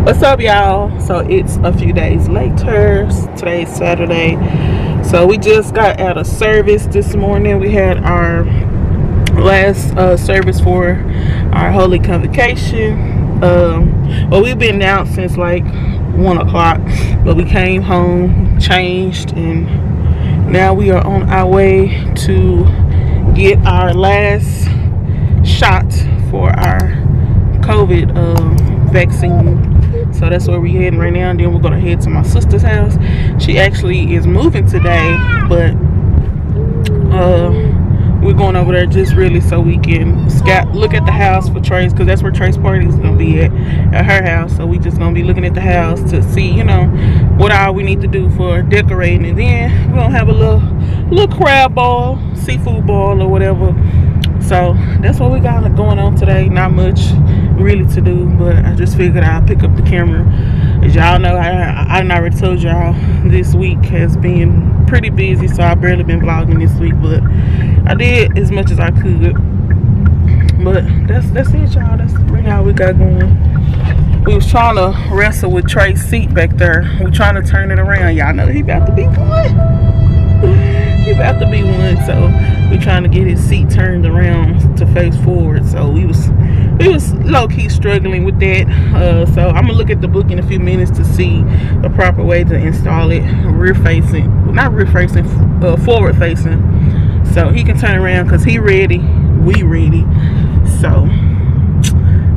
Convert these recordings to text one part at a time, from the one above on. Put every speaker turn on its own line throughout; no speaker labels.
What's up, y'all? So it's a few days later. Today's Saturday. So we just got out of service this morning. We had our last service for our Holy Convocation. Well, we've been out since like 1 o'clock, but we came home, changed, and now we are on our way to get our last shot for our COVID vaccine. So that's where we're heading right now, and then we're gonna head to my sister's house. She actually is moving today, but we're going over there just really so we can look at the house for Trace, because that's where Trace's party is gonna be at her house. So we just gonna be looking at the house to see, you know, what all we need to do for decorating, and then we're gonna have a little crab ball, seafood ball, or whatever. So that's what we got going on today. Not much really to do, but I just figured I'll pick up the camera. As y'all know, I already told y'all this week has been pretty busy, so I've barely been vlogging this week, but I did as much as I could. But that's it, y'all. That's really all we got going. We was trying to wrestle with Trey's seat back there. We trying to turn it around. Y'all know he about to be one. He about to be one, so we trying to get his seat turned around to face forward. So we was low-key struggling with that. So I'm gonna look at the book in a few minutes to see the proper way to install it forward facing, so he can turn around, because he ready, we ready. So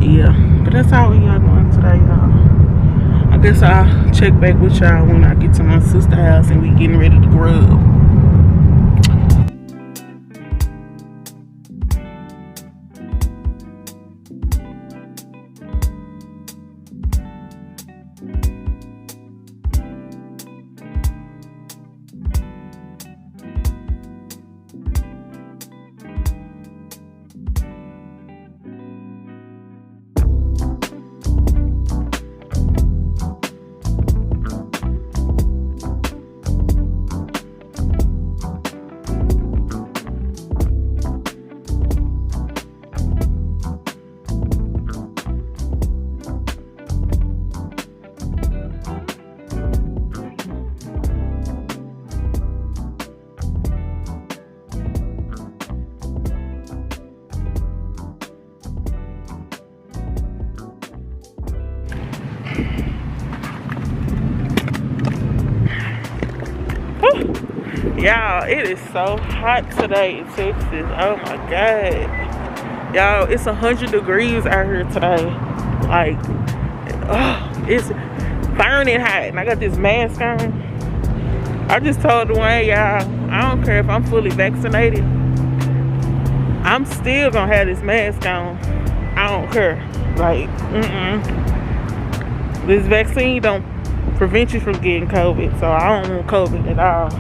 yeah, but that's how we got going today, y'all. I guess I'll check back with y'all when I get to my sister's house and we getting ready to grub. Y'all, it is so hot today in Texas. Oh my god, y'all, it's 100 degrees out here today. Like, oh, it's burning hot, and I got this mask on. I just told Dwayne, y'all, I don't care if I'm fully vaccinated, I'm still gonna have this mask on. I don't care. Like, this vaccine don't prevent you from getting COVID, so I don't want COVID at all.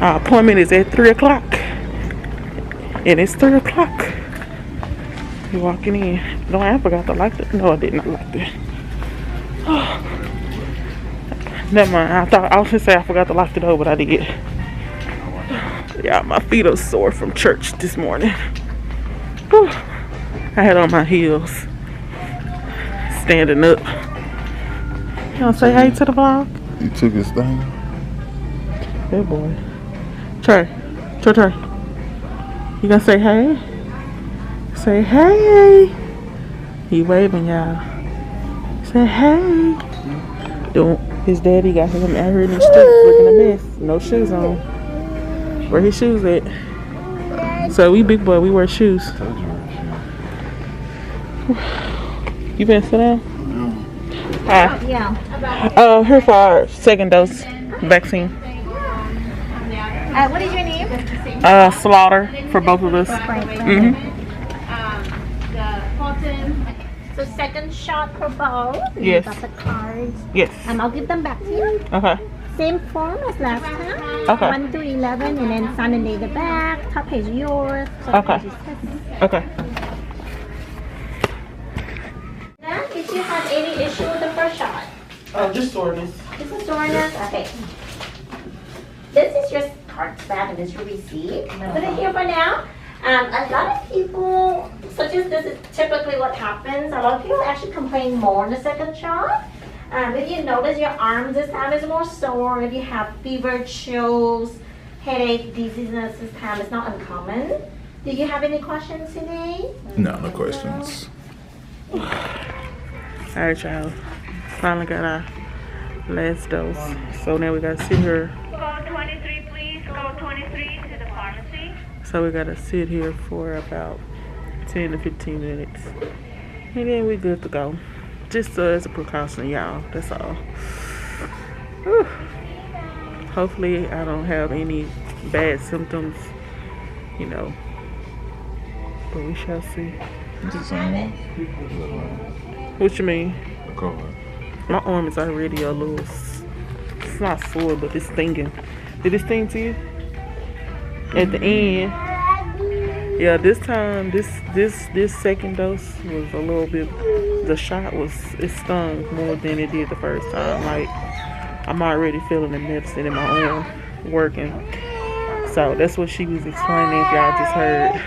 Our appointment is at 3 o'clock, and it's 3 o'clock. You're walking in. No, I forgot to lock it. No, I did not lock it. Oh. Never mind. I was gonna say I forgot to lock the door, but I did. Yeah, my feet are sore from church this morning. Whew. I had on my heels, standing up. You wanna say hey to the vlog?
You took his thing.
Good boy. Trey. You gonna say hey? Say hey. He waving, y'all. Say hey. His daddy got him out here in the street looking a mess. No shoes on. Where his shoes at? So we big boy, we wear shoes. You been sit down? Hi.
Yeah.
Here for our second dose vaccine.
What is your name?
Slaughter for both of us.
So second shot for both.
Yes.
You got the cards.
Yes.
I'll give them back to you.
Okay.
Same form as last time.
Okay.
1 through 11, and then sign and date the back. Top page yours.
Okay. Okay.
Now, did you have any issue with the first shot?
Just soreness.
This is soreness. Okay. This is your card back and this is your receipt. Put it here for now. A lot of people, so which is this is typically what happens. A lot of people actually complain more in the second shot. If you notice your arm this time is more sore, if you have fever, chills, headache, dizziness this time, it's not uncommon. Do you have any questions today?
No questions.
Alright, y'all. Finally got our last dose. So now we gotta sit here.
Code 23, please. Code 23 to the pharmacy.
So we gotta sit here for about 10 to 15 minutes. And then we're good to go. Just as a precaution, y'all. That's all. Whew. Hopefully I don't have any bad symptoms, you know. But we shall see.
It's the same one?
What you mean?
The cold.
My arm is already a little, it's not sore, but it's stinging. Did it sting to you? At the end. Yeah, this time, this second dose was a little bit, the shot was, it stung more than it did the first time. Like, I'm already feeling the medicine in my arm working. So that's what she was explaining, if y'all just heard.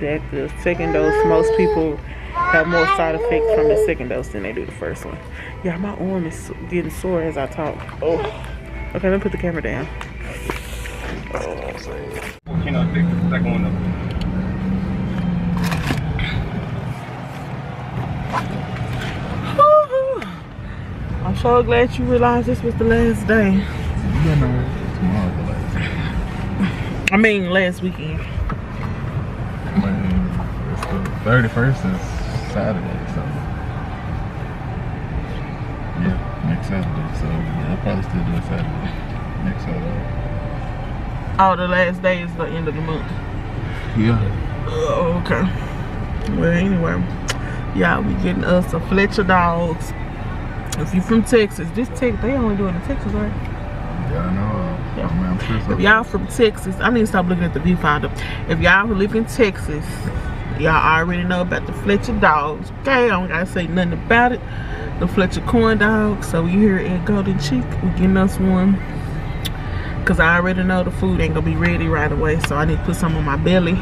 That the second dose, most people have more side effects from the second dose than they do the first one. Yeah, my arm is getting sore as I talk. Oh, okay, let me put the camera down. Oh,
You know, take the second one up.
I'm so glad you realized this was the last day.
You don't know tomorrow's the last day.
I mean, last weekend.
It's the 31st is Saturday, so yeah, next Saturday. So yeah, I'll probably still do it Saturday. Next Saturday.
Oh, the last day is the end of the month.
Yeah.
Oh, okay. Well, anyway, y'all, we getting us a Fletcher dogs. If you from Texas, this Texas, they only do it in Texas, right?
Yeah, I know.
Yeah.
I mean, I'm sure so.
If y'all from Texas, I need to stop looking at the viewfinder. If y'all live in Texas, y'all already know about the Fletcher dogs. Okay, I don't gotta say nothing about it. The Fletcher corn dogs. So we here at Golden Cheek, we getting us one. Cause I already know the food ain't gonna be ready right away. So I need to put some on my belly.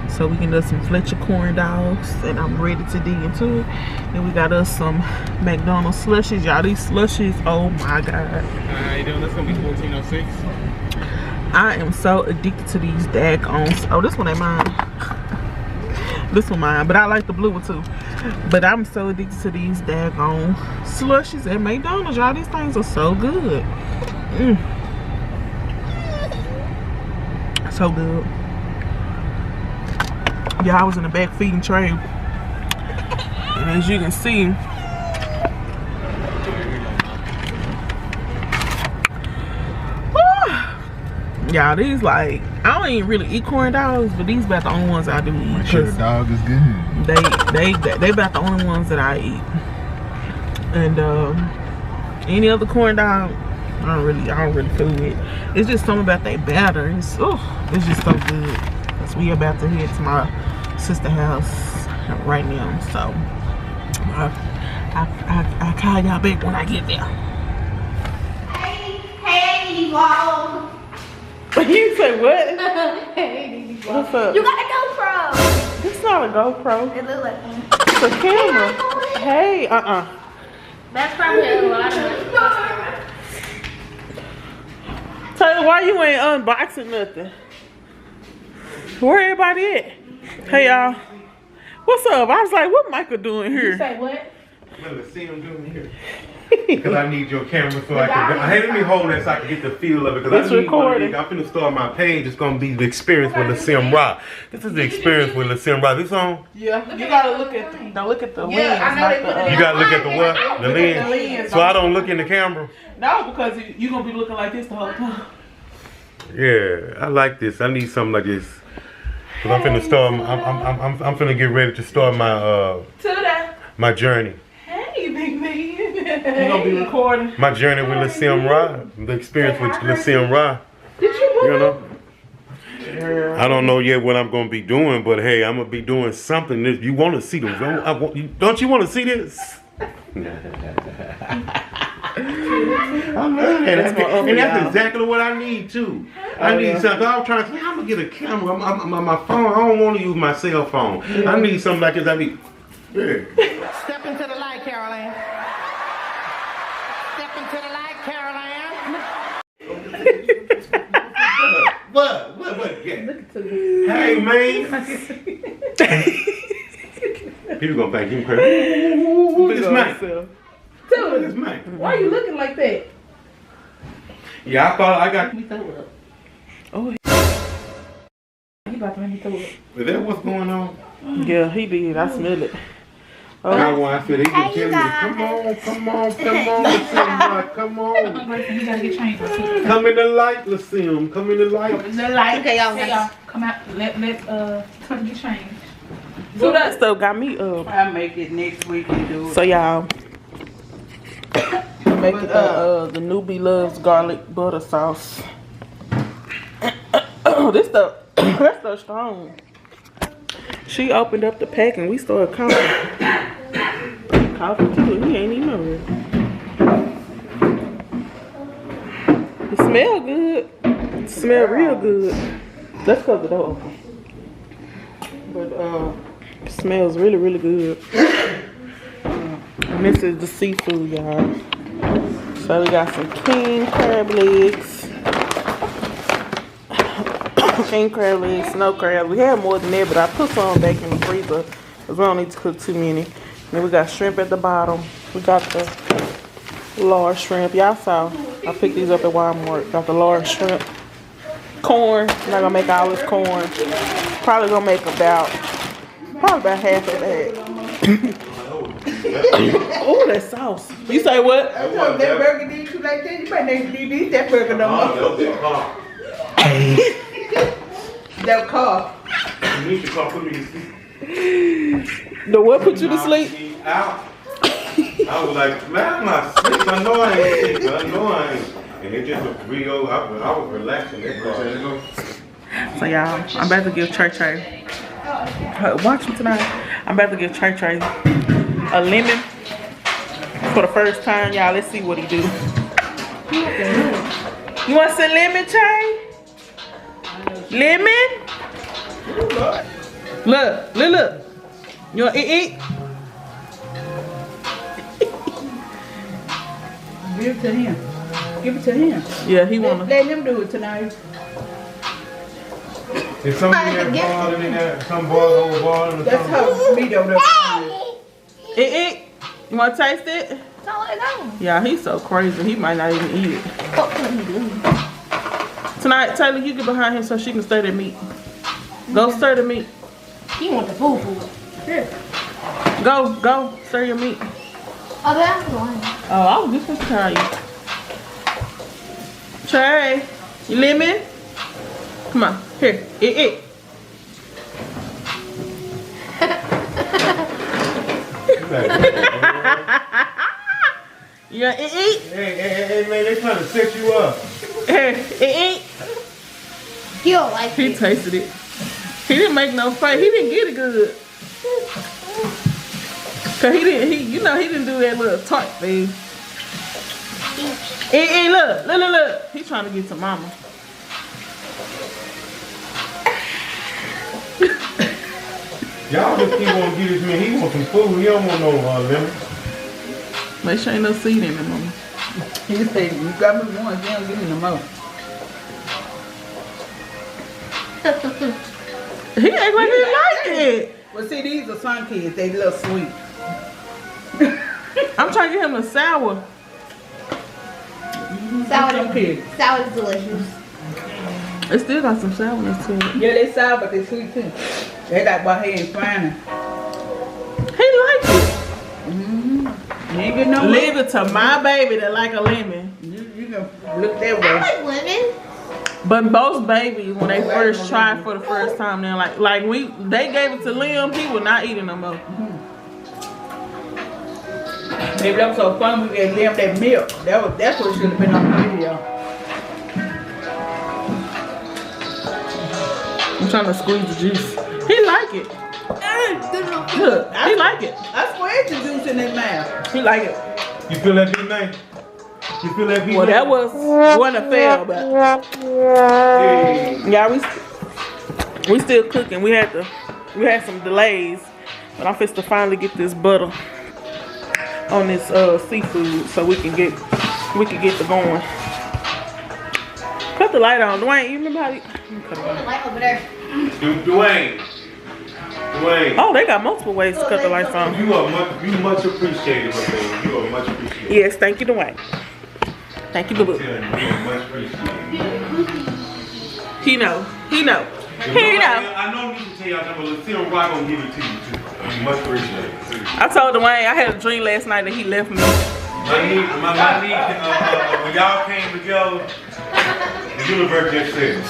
So we can do some Fletcher corn dogs, and I'm ready to dig into it. And we got us some McDonald's slushies. Y'all, these slushies, oh my God.
How you doing? That's gonna be 1406.
I am so addicted to these daggons. Oh, this one ain't mine. This one mine, but I like the blue one too. But I'm so addicted to these daggone slushies at McDonald's. Y'all, these things are so good. So good. Yeah, I was in the back feeding Trey. And as you can see, y'all, these like, I don't even really eat corn dogs, but these about the only ones I do eat.
Make sure the dog is good.
They about the only ones that I eat. And any other corn dog, I don't really fool it. It's just something about that batter. It's just so good. Cause we about to head to my sister's house right now. So I call y'all back when I get there.
Hey, Wall.
You say what?
Hey,
What's up?
you got a GoPro.
It's not a GoPro.
It looks like one.
It's a camera. Hey,
That's probably a lot of it.
Taylor, why you ain't unboxing nothing? Where everybody at? Hey y'all. What's up? I was like, what Michael doing here?
You say what?
I'm gonna see him doing here. Because I need your camera so I can. Hey, let me hold that so I can get the feel of it. Because
It's
I need one of
recording.
these. I'm finna start my page. It's gonna be the experience with LaSim Ra. This is the experience with LaSim Ra. This on?
Yeah, you gotta look at the lens.
I know
not
they put it
You gotta look at the what? The lens.
lens.
So I don't look in the camera.
No, because you gonna be looking like this the whole time.
Yeah, I like this. I need something like this. Cause I'm finna start. I'm finna get ready to start my journey.
Hey, big man.
You gonna be recording.
My journey with LaSim Ra. The experience with LaSim Ra.
Did you
know? I don't know yet what I'm gonna be doing, but hey, I'm gonna be doing something. That you want to see don't you want to see this? I'm learning that.
That's my uncle,
And that's
y'all.
exactly what I need too. I need
yeah.
something. I was trying to say, I'm gonna get a camera. My phone. I don't want to use my cell phone. I need something like this. I need. Yeah.
Step into the light, Caroline. Step into the light, Caroline.
What? Yeah. Hey man. People gonna think you crazy. Who is mine? Who is mine?
Why are you looking like that?
Yeah, I thought I got.
Let me throw it up.
Oh,
He about to make me throw it
Is that what's going on?
yeah, he did. I smell it.
I want to feel they can tell me, come on, come on.
up. He gotta get changed.
Come in the light, Lasim. Come in the light.
The light.
Okay, y'all.
Hey, y'all. Come out. Let Tony get changed.
So that stuff got me up.
I'll make it next week and do it.
So y'all, I'm making the newbie loves garlic butter sauce. Oh, this stuff, that stuff strong. She opened up the pack and we started coughing. Coughing too. He ain't even know it. It smell good. It smell real good. Let's close the door open. But it smells really, really good. And this is the seafood, y'all. So we got some king crab legs. King crab legs, snow crab. We had more than that, but I put some back in the freezer because we don't need to cook too many. And then we got shrimp at the bottom. We got the large shrimp. Y'all saw I picked these up at Walmart. Got the large shrimp. Corn. I'm not gonna make all this corn. Probably gonna make about half of that. Oh, that sauce. You say what?
I told that burger did you like that? You might not need to eat that burger no more. That car.
You need to come put me to sleep.
The what put you to sleep?
Out. I was like, man, I'm not sleep. I know I ain't sleep. I know I ain't. And it just was real. I was relaxing.
So y'all, I'm about to give Trey. Watch me tonight. I'm about to give Trey a lemon for the first time. Y'all, let's see what he do. You want some lemon, Trey? Lemon? Look. You want to eat?
Give it to him. Give it to him.
Yeah, he wanna.
Let him do it tonight.
Is something in there boiling in there? Some boil over boiling or
That's
something?
how meat over there.
Eat. You want to taste it? Yeah, he's so crazy. He might not even eat it. Tonight, Taylor, you get behind him so she can stir the meat. Go stir the meat.
He want the food.
Here. Go, stir your meat.
Oh, that's one.
Oh, I was just gonna tell you. Trey, you lemon? Come on, here, eat. You gonna eat?
Hey, man, they trying to set you up.
Here, eat.
He don't like
He
it.
tasted it. He didn't make no face. He didn't get it good. Cause he didn't do that little tart thing. Hey, look. He trying to get to mama.
Y'all just keep on get this man. He want some food. He don't want no lemon.
Make sure ain't no seed in it, mama.
He said, you got me once, you don't give me no more.
He act like he like it.
Well, see, these are some kids. They a little sweet.
I'm trying to get him a sour.
Sour is delicious.
It still got some sourness to it.
Yeah, they sour, but they sweet too. They got what he ain't finding.
He like it.
You ain't getting no more.
Leave it to my baby that like a lemon.
You can look that
I
way.
like lemon.
But most babies, when they first try for the first time, they're they gave it to Liam, he was not eating no more.
Maybe that was so fun we gave them that milk. That's what should have been on the video.
I'm trying to squeeze the juice. He like it. Look, he like it.
I squared the juice in his mouth.
He like it.
You feel that big man? You feel that beat?
Well, that was one to fail, but yeah, we still cooking. We had some delays, but I'm fixing to finally get this butter on this seafood so we can get the going. Cut the light on, Dwayne. You remember how you cut the
Light over there.
Dwayne.
Oh, they got multiple ways to cut the lights on.
You much appreciated, my baby. You are much appreciated.
Yes, thank you, Dwayne. Thank you, boo boo.
You are much appreciated.
He know.
I know you can tell y'all that, but Lucille Rock gonna give it to you too. You much appreciated.
I told Dwayne I had a dream last night that he left me.
My need, when y'all came together, the universe just said.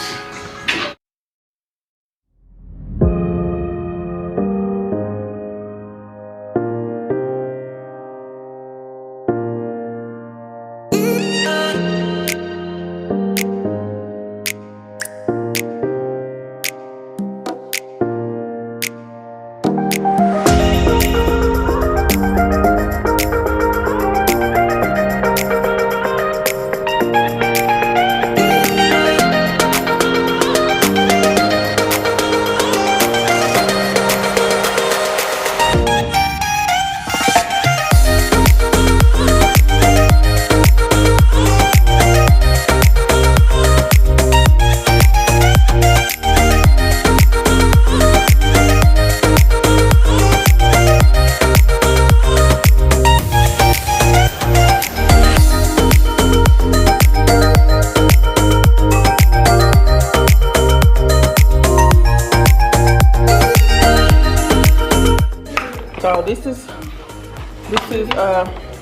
So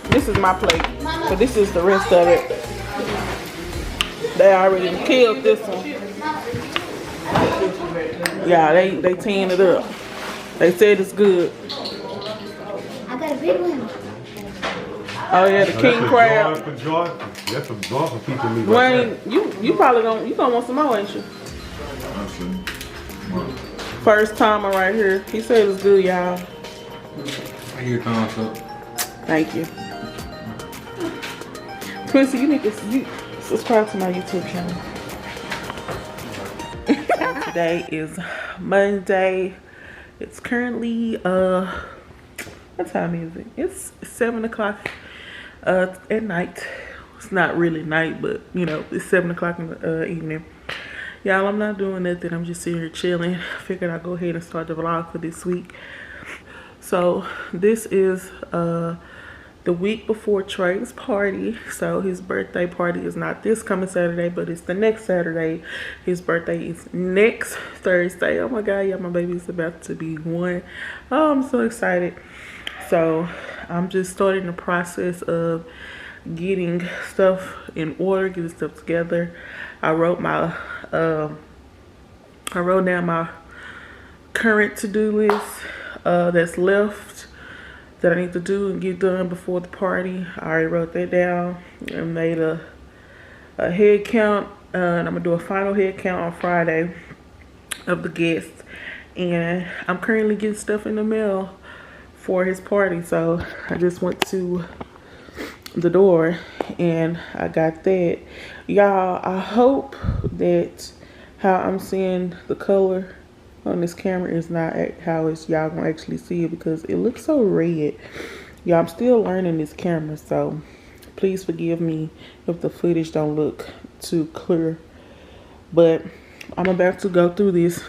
this is my plate. So this is the rest of it. They already killed this one. Yeah, they tearing it up. They said it's good.
I got a big one.
Oh yeah, the king crab.
That's a joy for people me.
Dwayne, you probably gonna want some more, ain't you? First timer right here. He said it's good, y'all.
I hear thumbs up.
Thank you. Quincy, you need to subscribe to my YouTube channel. Today is Monday. It's currently what time is it? It's 7 o'clock at night. It's not really night, but you know, it's 7 o'clock in the evening. Y'all, I'm not doing nothing. I'm just sitting here chilling. Figured I'd go ahead and start the vlog for this week. So this is the week before Trey's party. So his birthday party is not this coming Saturday, but it's the next Saturday. His birthday is next Thursday. Oh my God, yeah, my baby's about to be 1. Oh, I'm so excited. So I'm just starting the process of getting stuff in order, getting stuff together. I wrote down my current to-do list that's left that I need to do and get done before the party. I already wrote that down and made a head count, and I'm gonna do a final head count on Friday of the guests. And I'm currently getting stuff in the mail for his party, so I just went to the door and I got that. Y'all, I hope that how I'm seeing the color on this camera is not how it's y'all gonna actually see it, because it looks so red. Y'all, I'm still learning this camera, so please forgive me if the footage don't look too clear. But I'm about to go through this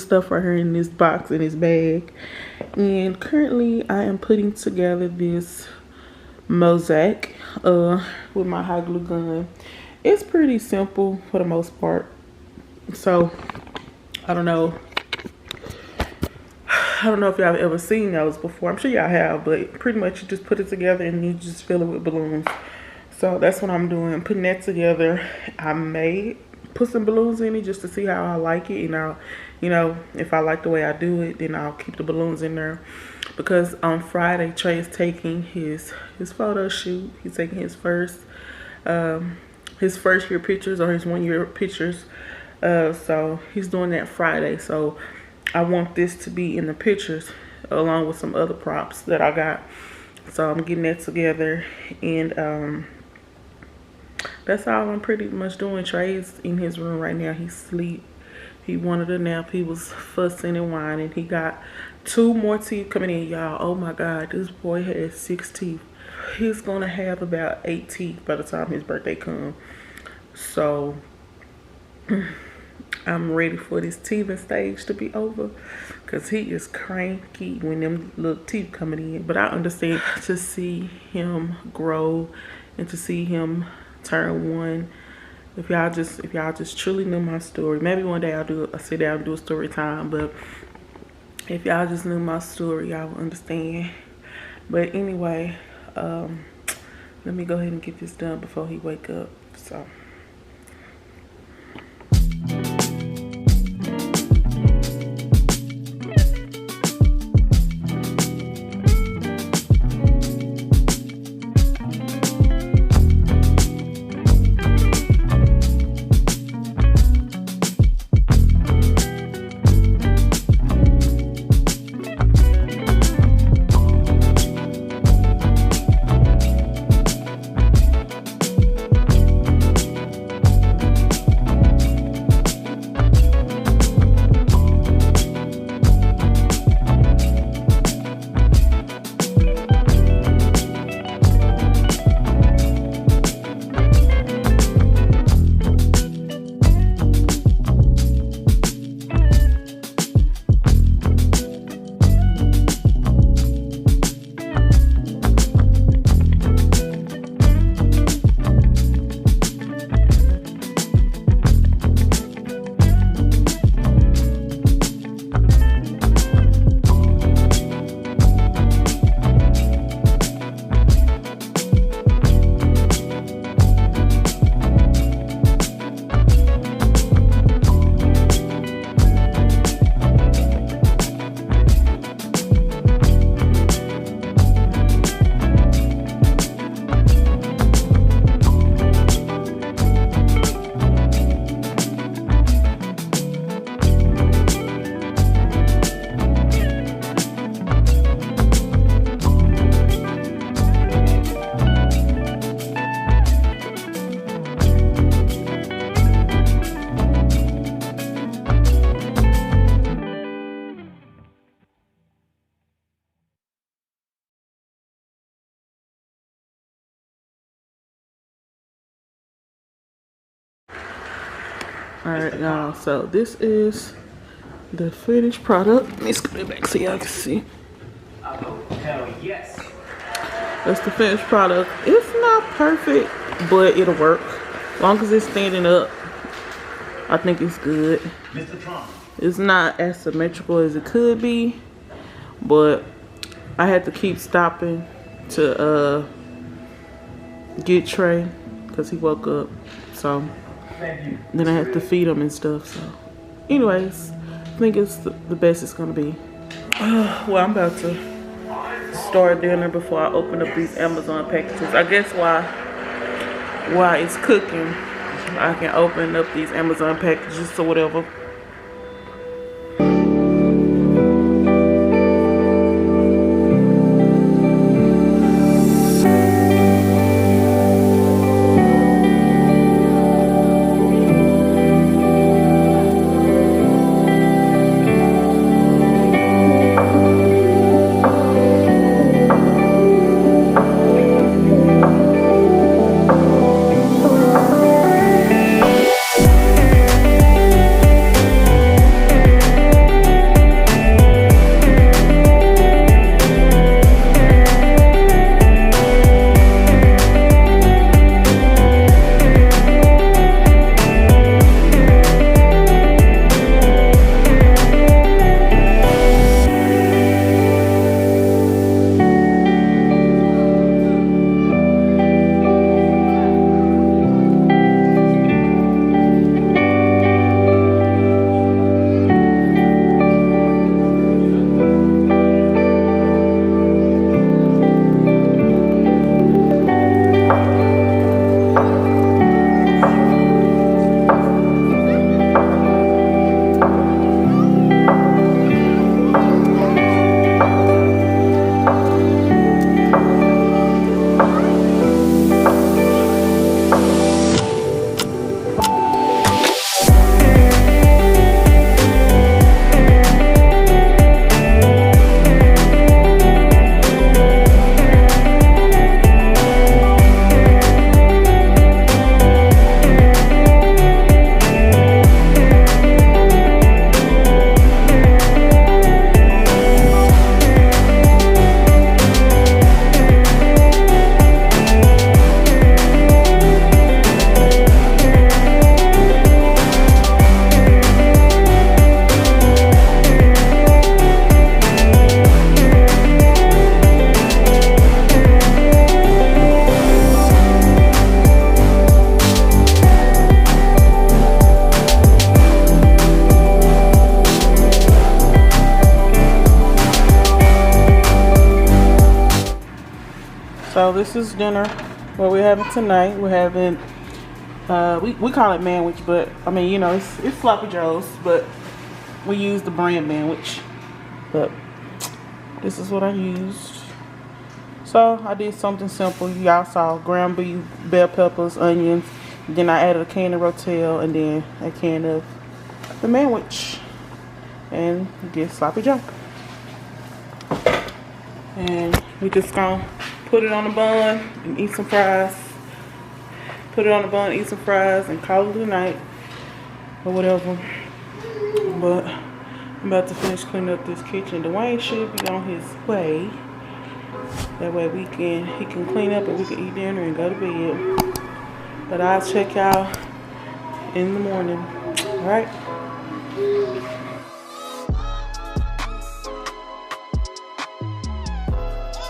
stuff right here in this box, in this bag, and currently I am putting together this mosaic with my hot glue gun. It's pretty simple for the most part. So I don't know if y'all have ever seen those before. I'm sure y'all have, but pretty much you just put it together and you just fill it with balloons. So that's what I'm doing. I'm putting that together. I may put some balloons in it just to see how I like it, and I'll, you know, if I like the way I do it, then I'll keep the balloons in there. Because on Friday, Trey is taking his photo shoot. He's taking his first year pictures, or his 1 year pictures. So he's doing that Friday. So I want this to be in the pictures along with some other props that I got. So I'm getting that together, and that's all I'm pretty much doing. Trey's in his room right now. He's asleep. He wanted a nap. He was fussing and whining. He got 2 more teeth coming in, y'all. Oh my God, this boy has 6 teeth. He's gonna have about 8 teeth by the time his birthday comes. So I'm ready for this teething stage to be over, because he is cranky when them little teeth coming in. But I understand, to see him grow and to see him turn 1. If y'all just truly knew my story, maybe one day I'll sit down and do a story time. But if y'all just knew my story, y'all would understand. But anyway, let me go ahead and get this done before he wake up. So. Alright, y'all, so this is the finished product. Let me scoot it back so y'all can see.
Hell yes.
That's the finished product. It's not perfect, but it'll work. As long as it's standing up, I think it's good.
Mr. Trump.
It's not as symmetrical as it could be, but I had to keep stopping to get Trey because he woke up. So then I have to feed him and stuff. So anyways, I think it's the best it's gonna be. Well, I'm about to start dinner before I open up these Amazon packages. I guess while it's cooking, I can open up these Amazon packages or whatever. So this is dinner. What we're having tonight. We're having we call it manwich, but I mean, you know, it's sloppy joes, but we use the brand manwich. But this is what I used. So I did something simple. Y'all saw ground beef, bell peppers, onions. Then I added a can of rotel and then a can of the manwich, and get sloppy joe. And we just gonna put it on the bun and eat some fries. Put it on the bun, eat some fries, and call it a night or whatever. But I'm about to finish cleaning up this kitchen. Dwayne should be on his way. That way he can clean up and we can eat dinner and go to bed. But I'll check y'all in the morning. All right.